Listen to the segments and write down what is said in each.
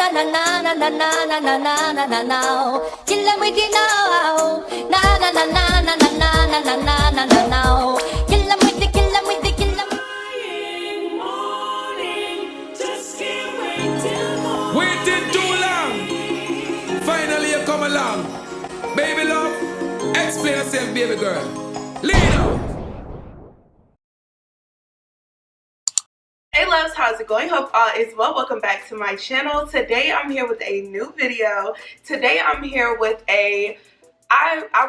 na na na na na na na na na na na. Kill them with the now. Na na na na na na na na na na na na na. Kill them with the, kill them with the, kill them. Waiting too long. Finally you come along. Baby love, explain yourself, baby girl. Lead out. Hey loves, how's it going? Hope all is well. Welcome back to my channel. Today I'm here with a new video. Today I'm here with I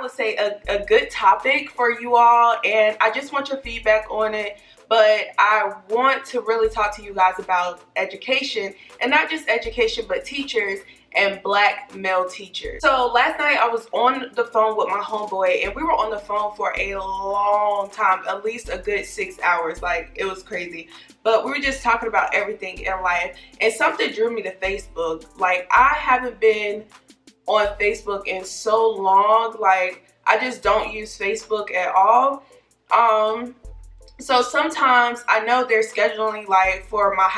would say a good topic for you all, and I just want your feedback on it. But I want to really talk to you guys about education, and not just education, but teachers and black male teachers. So last night I was on the phone with my homeboy, and we were on the phone for a long time, at least a good 6 hours. Like, it was crazy. But we were just talking about everything in life, and something drew me to Facebook. Like, I haven't been on Facebook in so long. Like, I just don't use Facebook at all. So sometimes I know they're scheduling, like, for my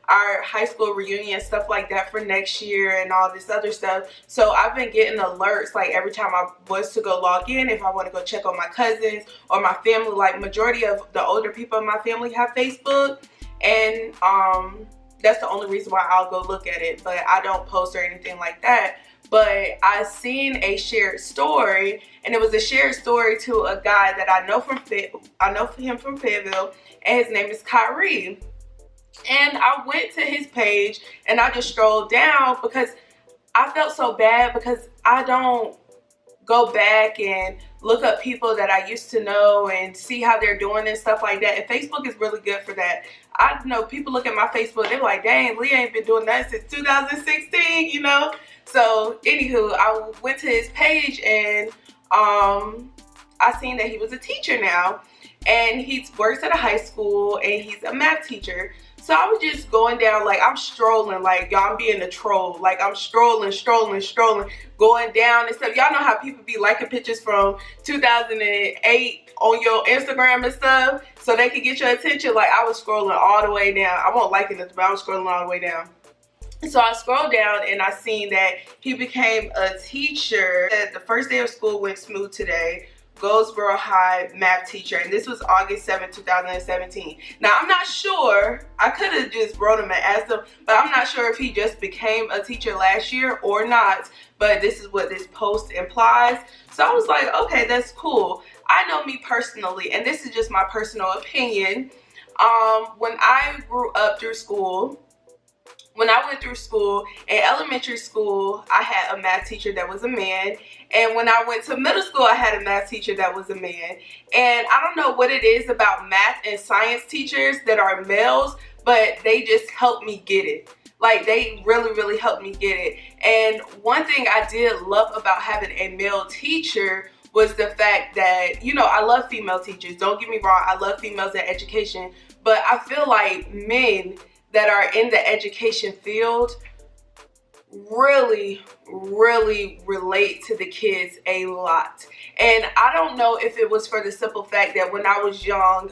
our high school reunion and stuff like that for next year and all this other stuff. So I've been getting alerts, like, every time I was to go log in, if I want to go check on my cousins or my family. Like, majority of the older people in my family have Facebook, and that's the only reason why I'll go look at it. But I don't post or anything like that. But I seen a shared story, and it was a shared story to a guy that I know him from Fayetteville, and his name is Kyree. And I went to his page and I just strolled down because I felt so bad, because I don't go back and look up people that I used to know and see how they're doing and stuff like that. And Facebook is really good for that. I know people look at my Facebook, they're like, dang, Leah ain't been doing that since 2016, you know? So anywho, I went to his page, and I seen that he was a teacher now, and he works at a high school, and he's a math teacher. So I was just going down, like, I'm strolling, like, y'all, I'm being a troll. Like, I'm strolling, going down and stuff. Y'all know how people be liking pictures from 2008 on your Instagram and stuff, so they can get your attention. Like, I was scrolling all the way down. I won't liking this, but I was scrolling all the way down. So I scrolled down, and I seen that he became a teacher. The first day of school went smooth today. Goldsboro High math teacher, and this was August 7, 2017. Now, I'm not sure, I could have just wrote him and asked him, but I'm not sure if he just became a teacher last year or not, but this is what this post implies. So I was like, okay, that's cool. I know me personally, and this is just my personal opinion. When I grew up through school, when I went through school, in elementary school, I had a math teacher that was a man. And when I went to middle school, I had a math teacher that was a man. And I don't know what it is about math and science teachers that are males, but they just helped me get it. Like, they really, really helped me get it. And one thing I did love about having a male teacher was the fact that, you know, I love female teachers. Don't get me wrong, I love females in education. But I feel like men that are in the education field really relate to the kids a lot. And I don't know if it was for the simple fact that when I was young,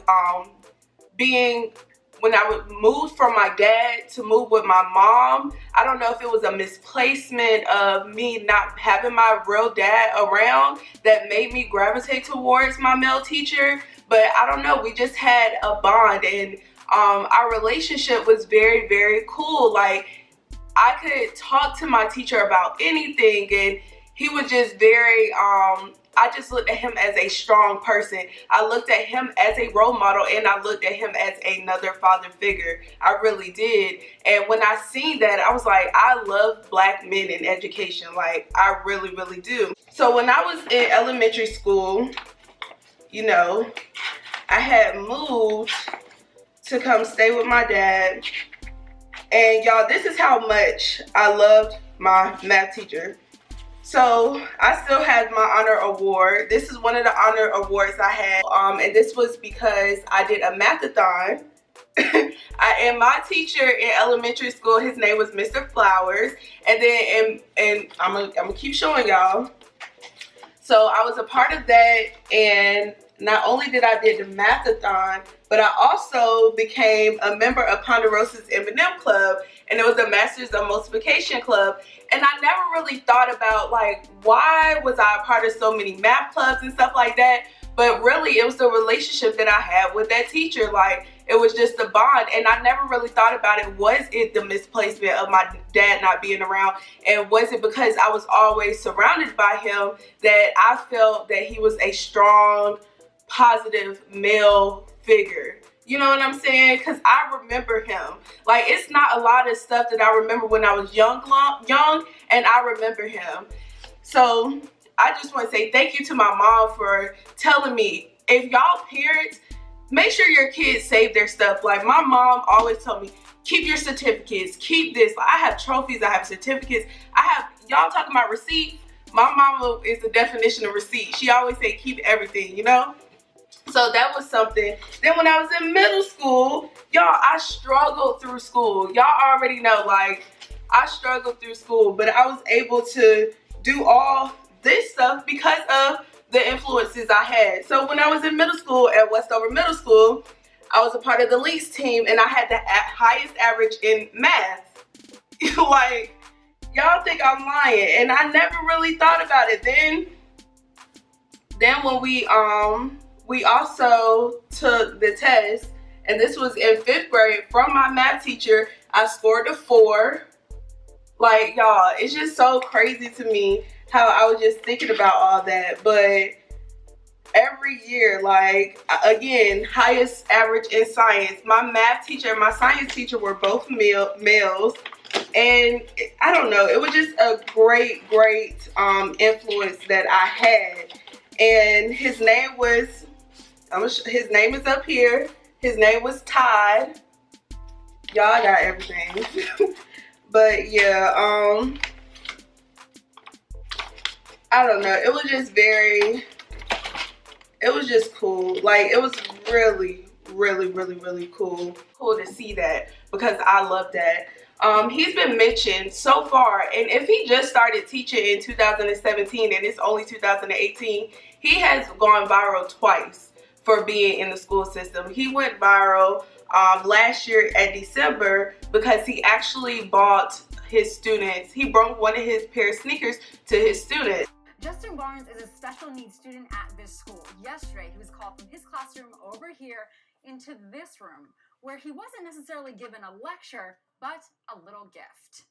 when I would move from my dad to move with my mom, I don't know if it was a misplacement of me not having my real dad around that made me gravitate towards my male teacher. But I don't know, we just had a bond, and our relationship was very, very cool. Like, I could talk to my teacher about anything, and he was just very, I just looked at him as a strong person. I looked at him as a role model, and I looked at him as another father figure. I really did. And when I seen that, I was like, I love black men in education. Like, I really, really do. So when I was in elementary school, you know, I had moved to come stay with my dad. And y'all, this is how much I loved my math teacher. So I still have my honor award. This is one of the honor awards I had. And this was because I did a math-a-thon. And my teacher in elementary school, his name was Mr. Flowers. And then, and I'm gonna keep showing y'all. So I was a part of that, and not only did I did the mathathon, but I also became a member of Ponderosa's M&M Club, and it was a Masters of Multiplication Club. And I never really thought about, like, why was I a part of so many math clubs and stuff like that? But really, it was the relationship that I had with that teacher. Like, it was just a bond, and I never really thought about it. Was it the misplacement of my dad not being around? And was it because I was always surrounded by him that I felt that he was a strong, positive male figure? You know what I'm saying? Because I remember him. Like, it's not a lot of stuff that I remember when I was young, and I remember him. So I just want to say thank you to my mom for telling me, if y'all parents, make sure your kids save their stuff. Like, my mom always told me, keep your certificates, keep this. Like, I have trophies, I have certificates, I have, y'all talking about receipts? My mama is the definition of receipt. She always say keep everything, you know? So that was something. Then when I was in middle school, y'all, I struggled through school. Y'all already know, like, I struggled through school, but I was able to do all this stuff because of the influences I had. So when I was in middle school at Westover Middle School, I was a part of the leagues team, and I had the highest average in math. Like, y'all think I'm lying, and I never really thought about it. Then when we also took the test, and this was in 5th grade, from my math teacher, I scored a 4. Like, y'all, it's just so crazy to me how I was just thinking about all that. But every year, like, again, highest average in science. My math teacher and my science teacher were both males. And I don't know, it was just a great influence that I had. And his name was, his name is up here. His name was Todd. Y'all got everything. But yeah, I don't know. It was just it was just cool. Like, it was really cool to see that, because I love that. He's been mentioned so far, and if he just started teaching in 2017 and it's only 2018, he has gone viral twice for being in the school system. He went viral last year at December because he actually bought his students. He brought one of his pair of sneakers to his students. Justin Barnes is a special needs student at this school. Yesterday, he was called from his classroom over here into this room, where he wasn't necessarily given a lecture, but a little gift.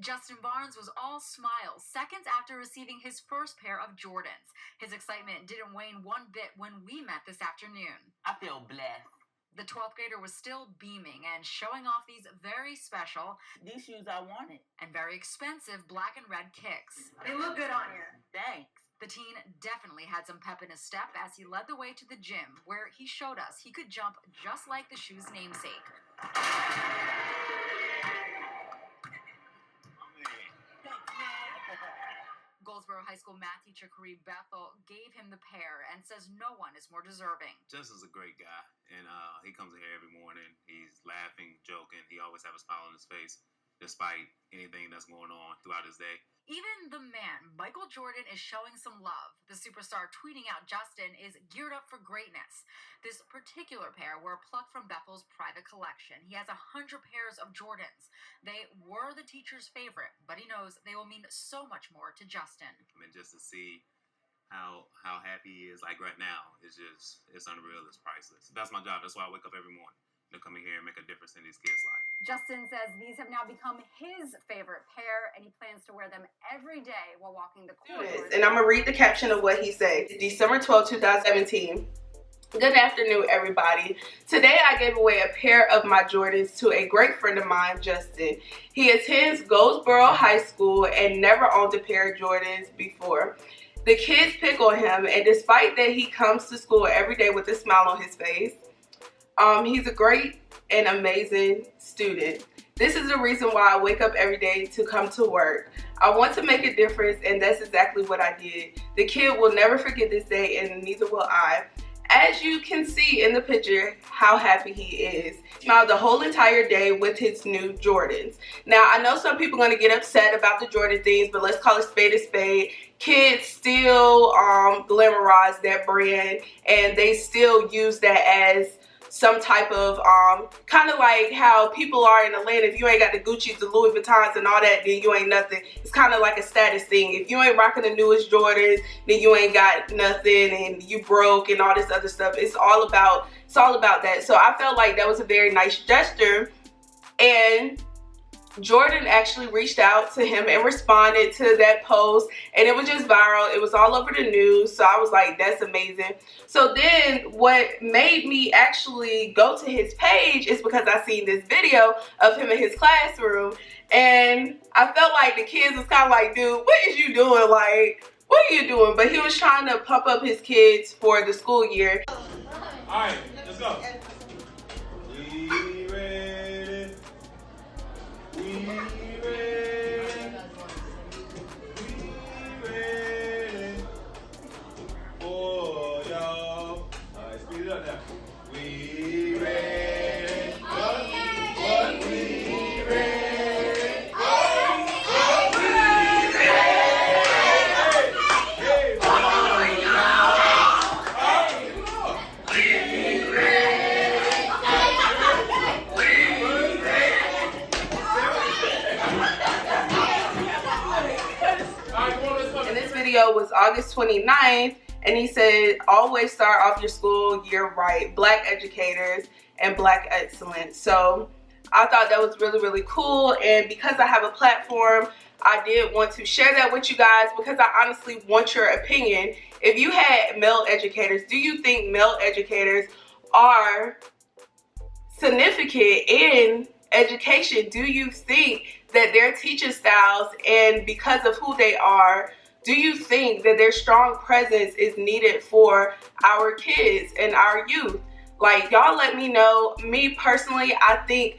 Justin Barnes was all smiles seconds after receiving his first pair of Jordans. His excitement didn't wane one bit when we met this afternoon. I feel blessed. The 12th grader was still beaming and showing off these very special, These shoes I wanted. and very expensive black and red kicks. They look good on you. Thanks. The teen definitely had some pep in his step as he led the way to the gym, where he showed us he could jump just like the shoe's namesake. Goldsboro High School math teacher Kyree Bethel gave him the pair and says no one is more deserving. Justin's a great guy, and he comes in here every morning. He's laughing, joking. He always has a smile on his face, despite anything that's going on throughout his day. Even the man, Michael Jordan, is showing some love. The superstar tweeting out Justin is geared up for greatness. This particular pair were plucked from Bethel's private collection. He has 100 pairs of Jordans. They were the teacher's favorite, but he knows they will mean so much more to Justin. I mean, just to see how happy he is, like right now, it's unreal. It's priceless. That's my job. That's why I wake up every morning to come in here and make a difference in these kids' lives. Justin says these have now become his favorite pair, and he plans to wear them every day while walking the corridors. And I'm going to read the caption of what he said. December 12, 2017. Good afternoon, everybody. Today I gave away a pair of my Jordans to a great friend of mine, Justin. He attends Goldsboro High School and never owned a pair of Jordans before. The kids pick on him, and despite that he comes to school every day with a smile on his face, he's a great and amazing student. This is the reason why I wake up every day to come to work. I want to make a difference, and that's exactly what I did. The kid will never forget this day, and neither will I. as you can see in the picture, how happy he is. He smiled the whole entire day with his new Jordans. Now, I know some people are going to get upset about the Jordan things, but let's call it spade a spade. Kids still glamorize that brand, and they still use that as some type of kind of like how people are in Atlanta. If you ain't got the Gucci's, the Louis Vuittons and all that, then you ain't nothing. It's kind of like a status thing. If you ain't rocking the newest Jordans, then you ain't got nothing and you broke and all this other stuff. It's all about that. So I felt like that was a very nice gesture, and Jordan actually reached out to him and responded to that post, and it was just viral. It was all over the news, so I was like, that's amazing. So then what made me actually go to his page is because I seen this video of him in his classroom, and I felt like the kids was kind of like, dude, what is you doing? Like, what are you doing? But he was trying to pump up his kids for the school year. All right, let's go. We ready. We ready. We ready. Oh, y'all. All right, speed it up now. We ready. What? We ready. Was August 29th, and he said, always start off your school year right, Black educators and Black excellence. So I thought that was really, really cool, and because I have a platform, I did want to share that with you guys because I honestly want your opinion. If you had male educators, do you think male educators are significant in education? Do you think that their teaching styles, and because of who they are, do you think that their strong presence is needed for our kids and our youth? Like, y'all let me know. Me personally, I think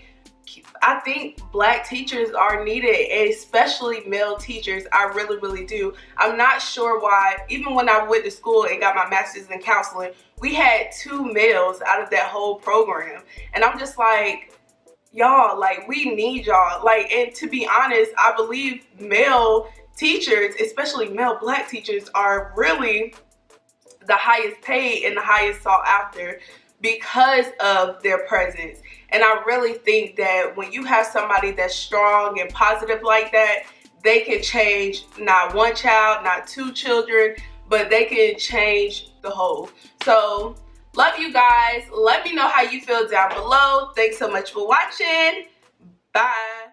Black teachers are needed, especially male teachers. I really, really do. I'm not sure why, even when I went to school and got my master's in counseling, we had 2 males out of that whole program. And I'm just like, y'all, like, we need y'all. Like, and to be honest, I believe male teachers, especially male Black teachers, are really the highest paid and the highest sought after because of their presence. And I really think that when you have somebody that's strong and positive like that, they can change not one child, not 2 children, but they can change the whole. So love you guys. Let me know how you feel down below. Thanks so much for watching. Bye.